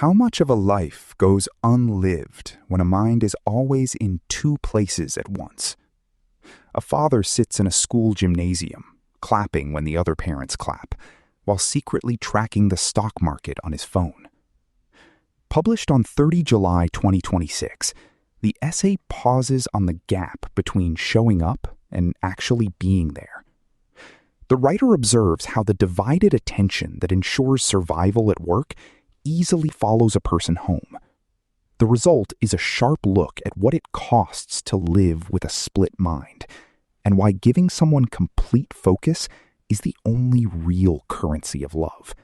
How much of a life goes unlived when a mind is always in two places at once? A father sits in a school gymnasium, clapping when the other parents clap, while secretly tracking the stock market on his phone. Published on 30 July 2026, the essay pauses on the gap between showing up and actually being there. The writer observes how the divided attention that ensures survival at work easily follows a person home. The result is a sharp look at what it costs to live with a split mind, and why giving someone complete focus is the only real currency of love.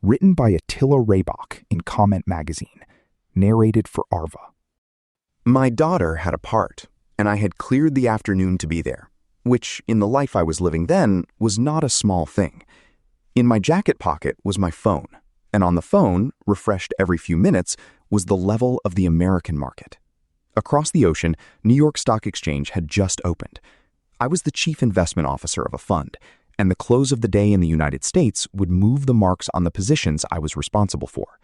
Written by Attila Raybach in Comment Magazine, narrated for Arva. My daughter had a part, and I had cleared the afternoon to be there, which, in the life I was living then, was not a small thing. In my jacket pocket was my phone, and on the phone, refreshed every few minutes, was the level of the American market. Across the ocean, New York Stock Exchange had just opened. I was the chief investment officer of a fund, and the close of the day in the United States would move the marks on the positions I was responsible for.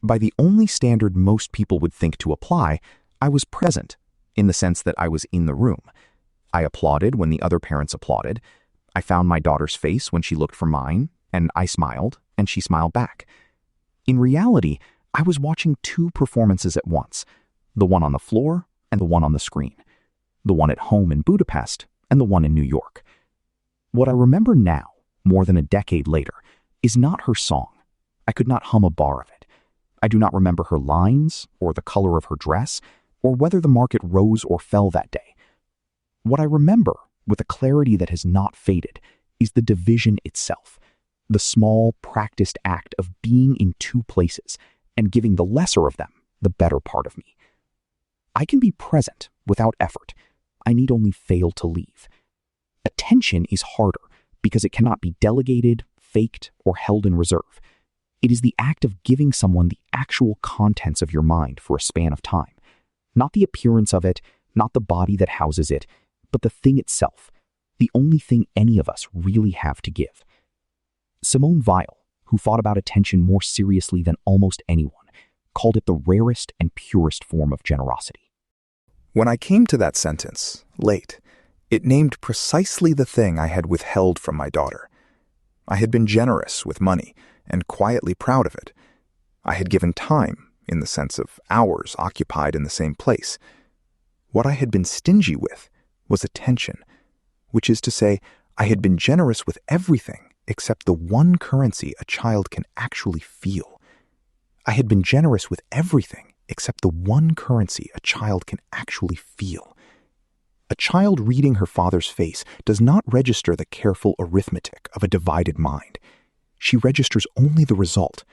By the only standard most people would think to apply, I was present, in the sense that I was in the room. I applauded when the other parents applauded. I found my daughter's face when she looked for mine, and I smiled, and she smiled back. In reality, I was watching two performances at once, the one on the floor and the one on the screen, the one at home in Budapest and the one in New York. What I remember now, more than a decade later, is not her song. I could not hum a bar of it. I do not remember her lines, or the color of her dress, or whether the market rose or fell that day. What I remember, with a clarity that has not faded, is the division itself, the small, practiced act of being in two places and giving the lesser of them the better part of me. I can be present without effort. I need only fail to leave. Attention is harder because it cannot be delegated, faked, or held in reserve. It is the act of giving someone the actual contents of your mind for a span of time. Not the appearance of it, not the body that houses it, but the thing itself, the only thing any of us really have to give. Simone Weil, who thought about attention more seriously than almost anyone, called it the rarest and purest form of generosity. When I came to that sentence, late, it named precisely the thing I had withheld from my daughter. I had been generous with money and quietly proud of it. I had given time, in the sense of hours occupied in the same place. What I had been stingy with was attention, which is to say, I had been generous with everything except the one currency a child can actually feel. I had been generous with everything except the one currency a child can actually feel. A child reading her father's face does not register the careful arithmetic of a divided mind. She registers only the result,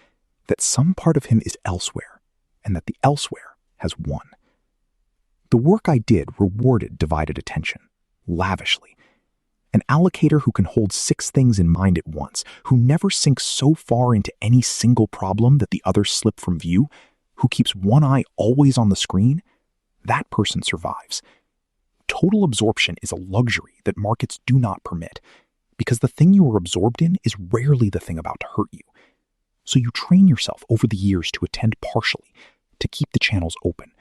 that some part of him is elsewhere, and that the elsewhere has won. The work I did rewarded divided attention, lavishly. An allocator who can hold 6 things in mind at once, who never sinks so far into any single problem that the others slip from view, who keeps one eye always on the screen, that person survives. Total absorption is a luxury that markets do not permit, because the thing you are absorbed in is rarely the thing about to hurt you. So you train yourself over the years to attend partially, to keep the channels open.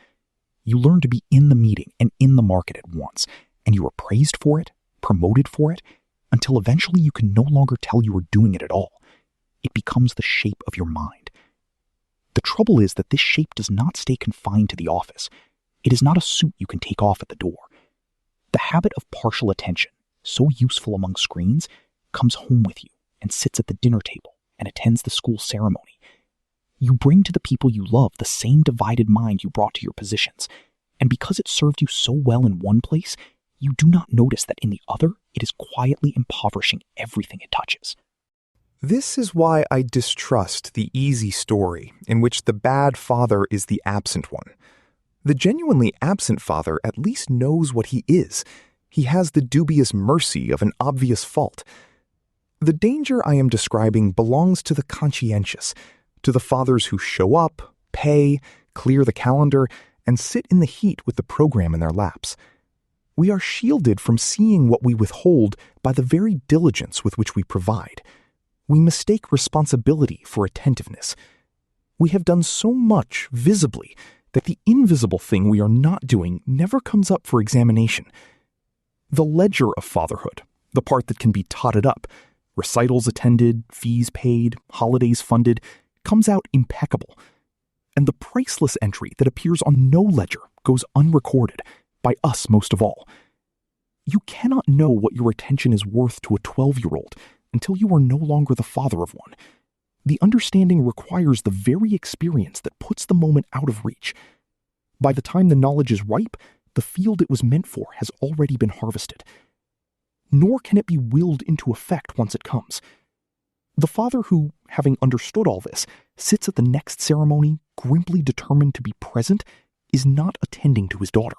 You learn to be in the meeting and in the market at once, and you are praised for it, promoted for it, until eventually you can no longer tell you are doing it at all. It becomes the shape of your mind. The trouble is that this shape does not stay confined to the office. It is not a suit you can take off at the door. The habit of partial attention, so useful among screens, comes home with you and sits at the dinner table and attends the school ceremony. You bring to the people you love the same divided mind you brought to your positions, and because it served you so well in one place, you do not notice that in the other, it is quietly impoverishing everything it touches. This is why I distrust the easy story in which the bad father is the absent one. The genuinely absent father at least knows what he is. He has the dubious mercy of an obvious fault. The danger I am describing belongs to the conscientious, to the fathers who show up, pay, clear the calendar, and sit in the heat with the program in their laps. We are shielded from seeing what we withhold by the very diligence with which we provide. We mistake responsibility for attentiveness. We have done so much visibly that the invisible thing we are not doing never comes up for examination. The ledger of fatherhood, the part that can be totted up, recitals attended, fees paid, holidays funded, comes out impeccable. And the priceless entry that appears on no ledger goes unrecorded, by us most of all. You cannot know what your attention is worth to a 12-year-old until you are no longer the father of one. The understanding requires the very experience that puts the moment out of reach. By the time the knowledge is ripe, the field it was meant for has already been harvested. Nor can it be willed into effect once it comes. The father who, having understood all this, sits at the next ceremony, grimly determined to be present, is not attending to his daughter.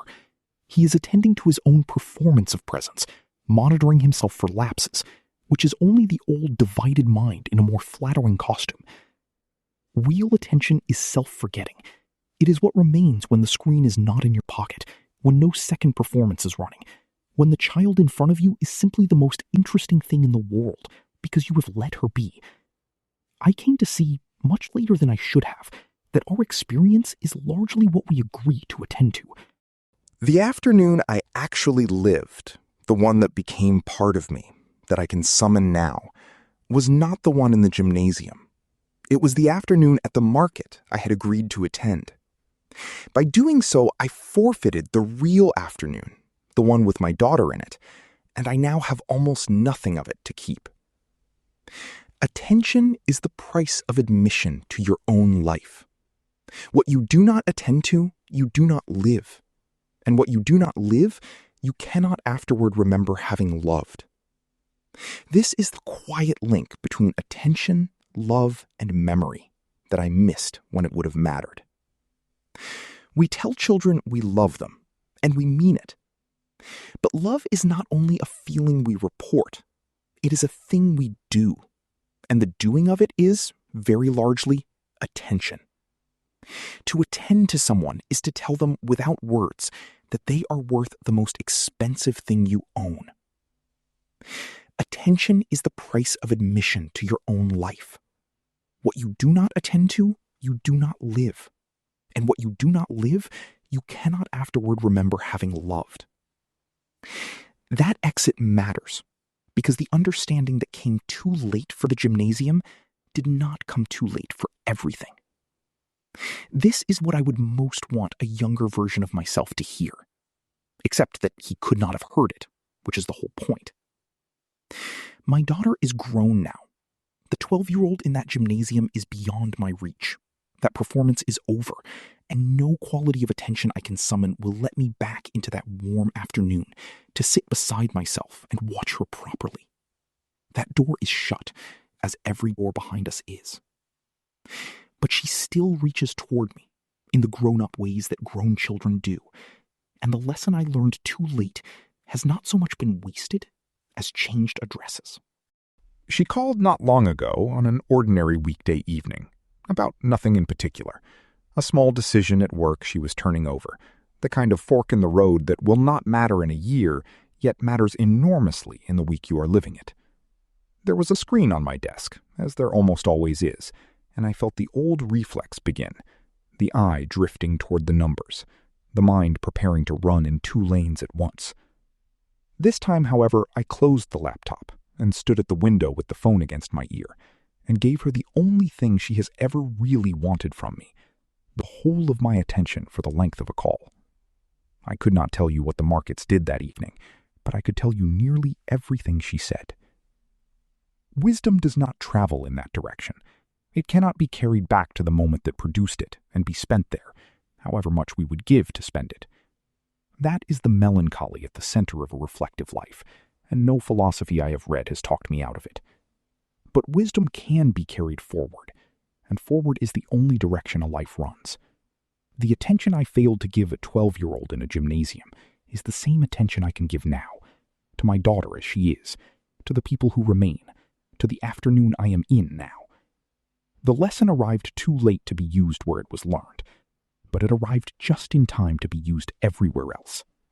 He is attending to his own performance of presence, monitoring himself for lapses, which is only the old divided mind in a more flattering costume. Real attention is self-forgetting. It is what remains when the screen is not in your pocket, when no second performance is running, when the child in front of you is simply the most interesting thing in the world because you have let her be. I came to see, much later than I should have, that our experience is largely what we agree to attend to. The afternoon I actually lived, the one that became part of me, that I can summon now, was not the one in the gymnasium. It was the afternoon at the market I had agreed to attend. By doing so, I forfeited the real afternoon, the one with my daughter in it, and I now have almost nothing of it to keep. Attention is the price of admission to your own life. What you do not attend to, you do not live. And what you do not live, you cannot afterward remember having loved. This is the quiet link between attention, love, and memory that I missed when it would have mattered. We tell children we love them, and we mean it. But love is not only a feeling we report, it is a thing we do. And the doing of it is, very largely, attention. To attend to someone is to tell them without words that they are worth the most expensive thing you own. Attention is the price of admission to your own life. What you do not attend to, you do not live. And what you do not live, you cannot afterward remember having loved. That exit matters, because the understanding that came too late for the gymnasium did not come too late for everything. This is what I would most want a younger version of myself to hear, except that he could not have heard it, which is the whole point. My daughter is grown now. The 12-year-old in that gymnasium is beyond my reach. That performance is over, and no quality of attention I can summon will let me back into that warm afternoon to sit beside myself and watch her properly. That door is shut, as every door behind us is. But she still reaches toward me in the grown-up ways that grown children do, and the lesson I learned too late has not so much been wasted as changed addresses. She called not long ago on an ordinary weekday evening, about nothing in particular. A small decision at work she was turning over, the kind of fork in the road that will not matter in a year, yet matters enormously in the week you are living it. There was a screen on my desk, as there almost always is, and I felt the old reflex begin, the eye drifting toward the numbers, the mind preparing to run in 2 lanes at once. This time, however, I closed the laptop and stood at the window with the phone against my ear, and gave her the only thing she has ever really wanted from me, the whole of my attention for the length of a call. I could not tell you what the markets did that evening, but I could tell you nearly everything she said. Wisdom does not travel in that direction. It cannot be carried back to the moment that produced it and be spent there, however much we would give to spend it. That is the melancholy at the center of a reflective life, and no philosophy I have read has talked me out of it. But wisdom can be carried forward, and forward is the only direction a life runs. The attention I failed to give a 12-year-old in a gymnasium is the same attention I can give now, to my daughter as she is, to the people who remain, to the afternoon I am in now. The lesson arrived too late to be used where it was learned, but it arrived just in time to be used everywhere else.